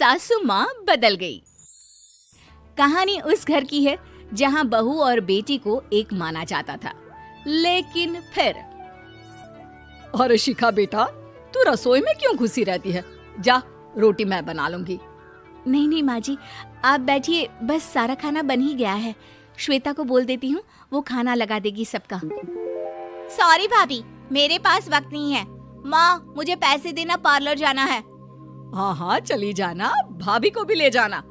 सासू माँ बदल गई। कहानी उस घर की है जहाँ बहू और बेटी को एक माना जाता था, लेकिन फिर अरे शिखा बेटा, तू रसोई में क्यों घुसी रहती है? जा, रोटी मैं बना लूंगी। नहीं नहीं माँ जी, आप बैठिए, बस सारा खाना बन ही गया है। श्वेता को बोल देती हूँ, वो खाना लगा देगी सबका। सॉरी भाभी, मेरे पास वक्त नहीं है। माँ, मुझे पैसे देना, पार्लर जाना है। हाँ हाँ चली जाना, भाभी को भी ले जाना।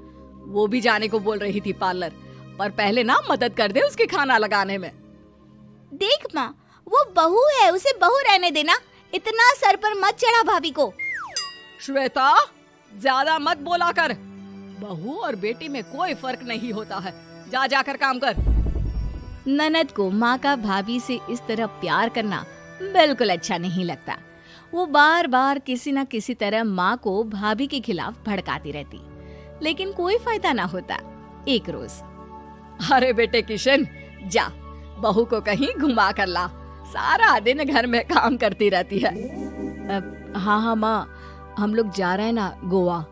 वो भी जाने को बोल रही थी पार्लर, पर पहले ना मदद कर दे उसके खाना लगाने में। देख माँ, वो बहू है, उसे बहू रहने देना, इतना सर पर मत चढ़ा भाभी को। श्वेता, ज्यादा मत बोला कर। बहू और बेटी में कोई फर्क नहीं होता है। जा जाकर काम कर। ननद को माँ का भाभी से इस तरह प्यार करना बिल्कुल अच्छा नहीं लगता। वो बार बार किसी न किसी तरह माँ को भाभी के खिलाफ भड़काती रहती, लेकिन कोई फायदा ना होता। एक रोज, अरे बेटे किशन, जा बहू को कहीं घुमा कर ला, सारा दिन घर में काम करती रहती है। हाँ हाँ माँ, हम लोग जा रहे हैं ना गोवा।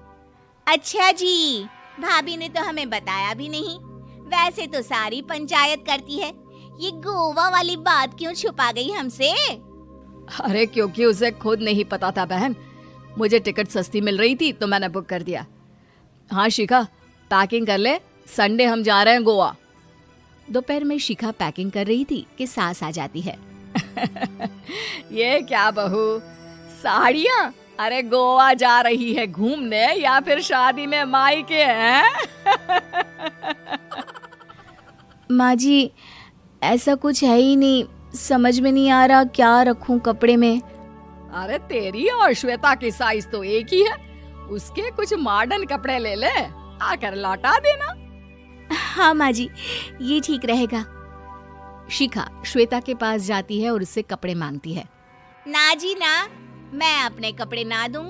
अच्छा जी, भाभी ने तो हमें बताया भी नहीं। वैसे तो सारी पंचायत करती है, ये गोवा वाली बात क्यों छुपा गई हमसे? अरे क्योंकि उसे खुद नहीं पता था बहन। मुझे टिकट सस्ती मिल रही थी तो मैंने बुक कर दिया। हाँ शिखा, पैकिंग कर ले, संडे हम जा रहे हैं गोवा। दोपहर में शिखा पैकिंग कर रही थी कि सास आ जाती है। ये क्या बहू, साड़ियाँ? अरे गोवा जा रही है घूमने या फिर शादी में मायके हैं? माँ जी, ऐसा कुछ है ही नहीं, समझ में नहीं आ रहा क्या रखूं कपड़े में। अरे तेरी और श्वेता की साइज तो एक ही है, उसके कुछ मॉडर्न कपड़े ले ले, आकर लौटा देना। हाँ माँ जी, ये ठीक रहेगा। शिखा श्वेता के पास जाती है और उससे कपड़े मांगती है। ना जी ना, मैं अपने कपड़े ना दूं,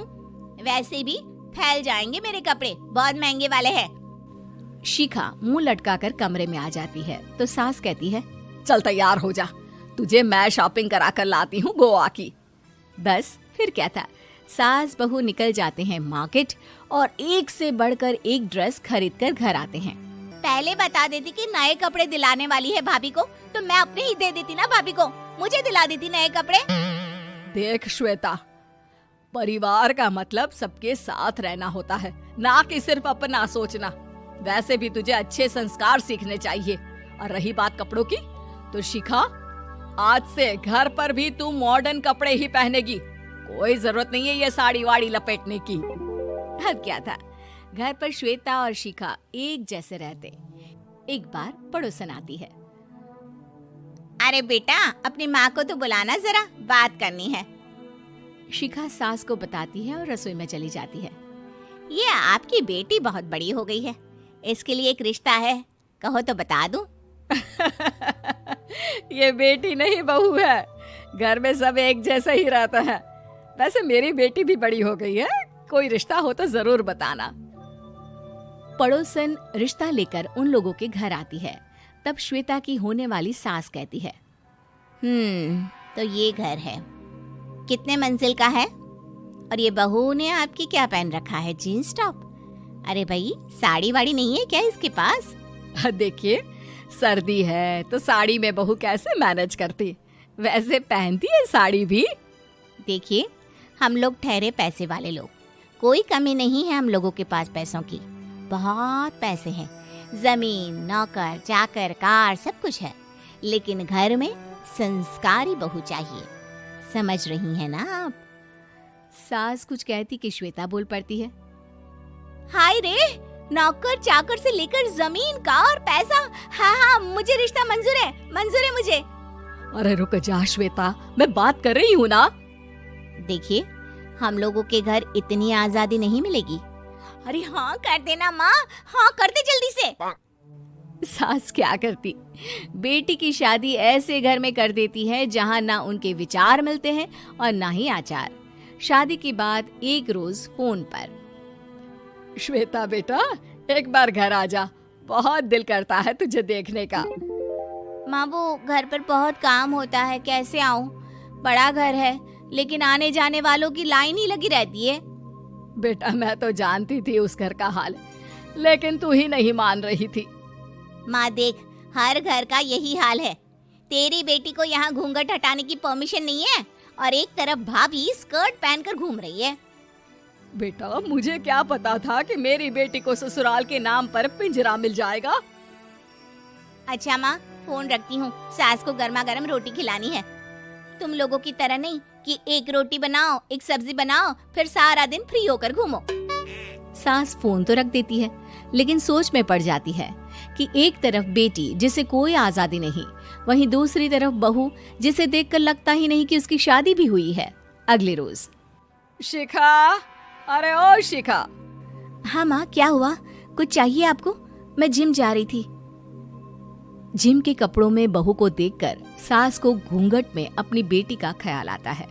वैसे भी फैल जाएंगे मेरे कपड़े, बहुत महंगे वाले हैं। शिखा मुंह लटकाकर कमरे में आ जाती है तो सास कहती है, चल तैयार हो जा, तुझे मैं शॉपिंग करा कर लाती हूँ गोवा की। बस फिर क्या था, सास बहू निकल जाते हैं मार्केट और एक से बढ़कर एक ड्रेस खरीद कर घर आते हैं। पहले बता देती कि नए कपड़े दिलाने वाली है भाभी को, तो मैं अपने ही दे देती ना भाभी को, मुझे दिला देती नए कपड़े। देख श्वेता, परिवार का मतलब सबके साथ रहना होता है, ना कि सिर्फ अपना सोचना। वैसे भी तुझे अच्छे संस्कार सीखने चाहिए। और रही बात कपड़ों की, तो शिखा, आज से घर पर भी तू मॉडर्न कपड़े ही पहनेगी। कोई जरूरत नहीं है ये साड़ी वाड़ी लपेटने की। अब क्या था, घर पर श्वेता और शिखा एक जैसे रहते। एक बार पड़ोसन आती है। अरे बेटा, अपनी माँ को तो बुलाना जरा, बात करनी है। शिखा सास को बताती है और रसोई में चली जाती है। ये आपकी बेटी बहुत बड़ी हो गई है, इसके लिए एक रिश्ता है, कहो तो बता दूं। ये बेटी नहीं बहू है, घर में सब एक जैसा ही रहता है। वैसे मेरी बेटी भी बड़ी हो गई है, कोई रिश्ता हो तो जरूर बताना। पड़ोसन रिश्ता लेकर उन लोगों के घर आती है। तब श्वेता की होने वाली सास कहती है, तो ये घर है, कितने मंजिल का है? और ये बहू ने आपकी क्या पहन रखा है, जीन्स टॉप? अरे भाई, साड़ी वाड़ी नहीं है क्या इसके पास? देखिए, सर्दी है तो साड़ी में बहू कैसे मैनेज करती, वैसे पहनती है साड़ी भी। देखिए, हम लोग ठहरे पैसे वाले लोग, कोई कमी नहीं है हम लोगों के पास पैसों की, बहुत पैसे हैं, जमीन, नौकर चाकर, कार, सब कुछ है, लेकिन घर में संस्कारी बहू चाहिए। समझ रही हैं ना आप? सास कुछ कहती कि श्वेता बोल पड़ती है, हाय रे, नौकर चाकर से लेकर जमीन, कार, पैसा, हाँ, मुझे रिश्ता मंजूर है मुझे। अरे रुक जा श्वेता, मैं बात कर रही हूँ ना। देखिए, हम लोगों के घर इतनी आजादी नहीं मिलेगी। अरे हाँ कर देना माँ, हाँ कर दे जल्दी से। सास क्या करती, बेटी की शादी ऐसे घर में कर देती है जहाँ ना उनके विचार मिलते हैं और ना ही आचार। शादी के बाद एक रोज फोन पर, श्वेता बेटा, एक बार घर आ जा, बहुत दिल करता है तुझे देखने का। माँ, वो घर पर बहुत काम होता है, कैसे आऊँ? बड़ा घर है, लेकिन आने जाने वालों की लाइन ही लगी रहती है। बेटा मैं तो जानती थी उस घर का हाल, लेकिन तू ही नहीं मान रही थी। माँ देख, हर घर का यही हाल है। तेरी बेटी को यहाँ घूंघट हटाने की परमिशन नहीं है और एक तरफ भाभी स्कर्ट पहनकर घूम रही है। बेटा मुझे क्या पता था कि मेरी बेटी को ससुराल के नाम पर पिंजरा मिल जाएगा। अच्छा माँ, फोन रखती हूँ, सास को गर्मा गर्म रोटी खिलानी है। तुम लोगों की तरह नहीं कि एक रोटी बनाओ, एक सब्जी बनाओ, फिर सारा दिन फ्री होकर घूमो। सास फोन तो रख देती है, लेकिन सोच में पड़ जाती है कि एक तरफ बेटी जिसे कोई आजादी नहीं, वहीं दूसरी तरफ बहू जिसे देखकर लगता ही नहीं कि उसकी शादी भी हुई है। अगले रोज, शिखा, अरे ओ शिखा। हाँ माँ, क्या हुआ? कुछ चाहिए आपको? मैं जिम जा रही थी। जिम के कपड़ों में बहू को देखकर सास को घूंघट में अपनी बेटी का ख्याल आता है।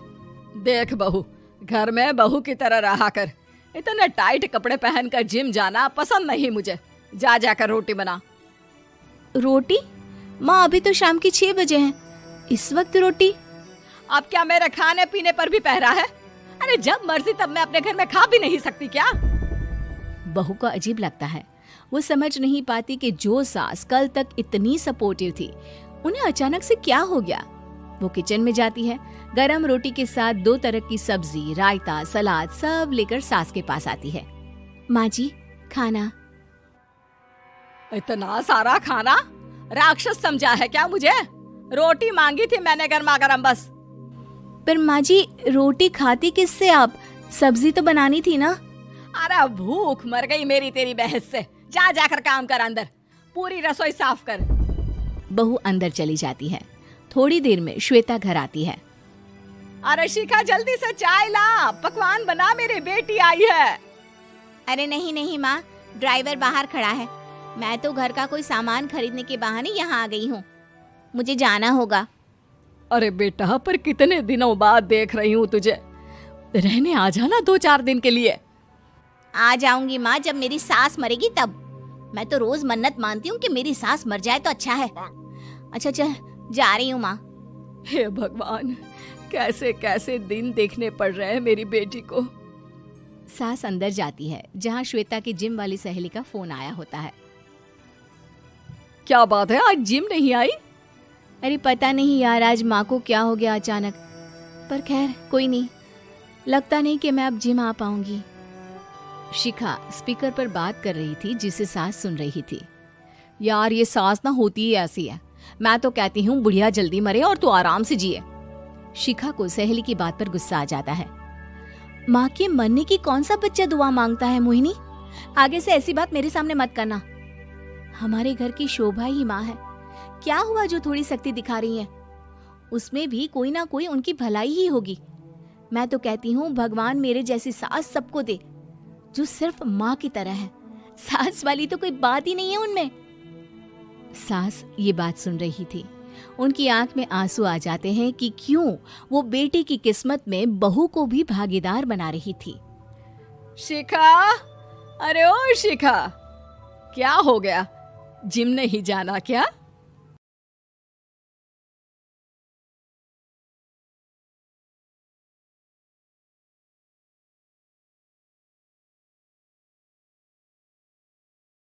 देख बहू, घर में बहू की तरह रहा कर। इतने टाइट कपड़े पहनकर जिम जाना पसंद नहीं मुझे। जा जाकर रोटी बना। रोटी? माँ अभी तो शाम के 6 बजे हैं, इस वक्त रोटी? अब क्या मेरे खाने पीने पर भी पहरा है? अरे जब मर्जी तब मैं अपने घर में खा भी नहीं सकती क्या? बहू को अजीब लगता है। वो समझ नहीं पाती कि जो सास कल तक इतनी सपोर्टिव थी, उन्हें अचानक से क्या हो गया। वो किचन में जाती है, गरम रोटी के साथ 2 तरह की सब्जी, रायता, सलाद सब लेकर सास के पास आती है। माँ जी, खाना। इतना सारा खाना? राक्षस समझा है क्या मुझे? रोटी मांगी थी मैंने गर्मा गर्म बस। पर माँ जी, रोटी खाती किससे आप? सब्जी तो बनानी थी ना। अरे भूख मर गई मेरी तेरी बहस से। जा जाकर काम कर, अंदर पूरी रसोई साफ कर। बहू अंदर चली जाती है। थोड़ी देर में श्वेता घर आती है। अरे शिखा, जल्दी से चाय ला, पकवान बना, मेरी बेटी आई है। अरे नहीं नहीं माँ, ड्राइवर बाहर खड़ा है। मैं तो घर का कोई सामान खरीदने के बहाने यहाँ आ गई हूँ, मुझे जाना होगा। अरे बेटा, पर कितने दिनों बाद देख रही हूँ तुझे, रहने आ जाना 2-4 दिन के लिए। आ जाऊंगी माँ, जब मेरी सास मरेगी तब। मैं तो रोज मन्नत मानती हूँ कि मेरी सास मर जाए तो अच्छा है। अच्छा चल, जा रही हूँ माँ। हे भगवान, कैसे कैसे दिन देखने पड़ रहे हैं मेरी बेटी को। सास अंदर जाती है, जहाँ श्वेता की जिम वाली सहेली का फोन आया होता है। क्या बात है, आज जिम नहीं आई? अरे पता नहीं यार, आज माँ को क्या हो गया अचानक। पर खैर कोई नहीं, लगता नहीं कि मैं अब जिम आ पाऊंगी। शिखा स्पीकर पर बात कर रही थी, जिसे सास सुन रही थी। यार ये सास ना होती ही ऐसी है। मैं तो कहती हूँ बुढ़िया जल्दी मरे और तू आराम से जिए। शिखा को सहेली की बात पर गुस्सा आ जाता है। माँ के मरने की कौन सा बच्चा दुआ मांगता है मोहिनी? आगे से ऐसी बात मेरे सामने मत करना। हमारे घर की शोभा ही माँ है। क्या हुआ जो थोड़ी सख्ती दिखा रही है? उसमें भी कोई ना कोई उनकी भलाई ही होगी। मैं तो कहती हूँ भगवान मेरे जैसी सास सबको दे, जो सिर्फ माँ की तरह है। सास वाली तो कोई बात ही नहीं है उनमें। सास ये बात सुन रही थी। उनकी आंख में आंसू आ जाते हैं कि क्यों वो बेटी की किस्मत में बहू को भी भागीदार बना रही थी। शिखा, अरे ओ शिखा, क्या हो गया? जिम नहीं जाना क्या?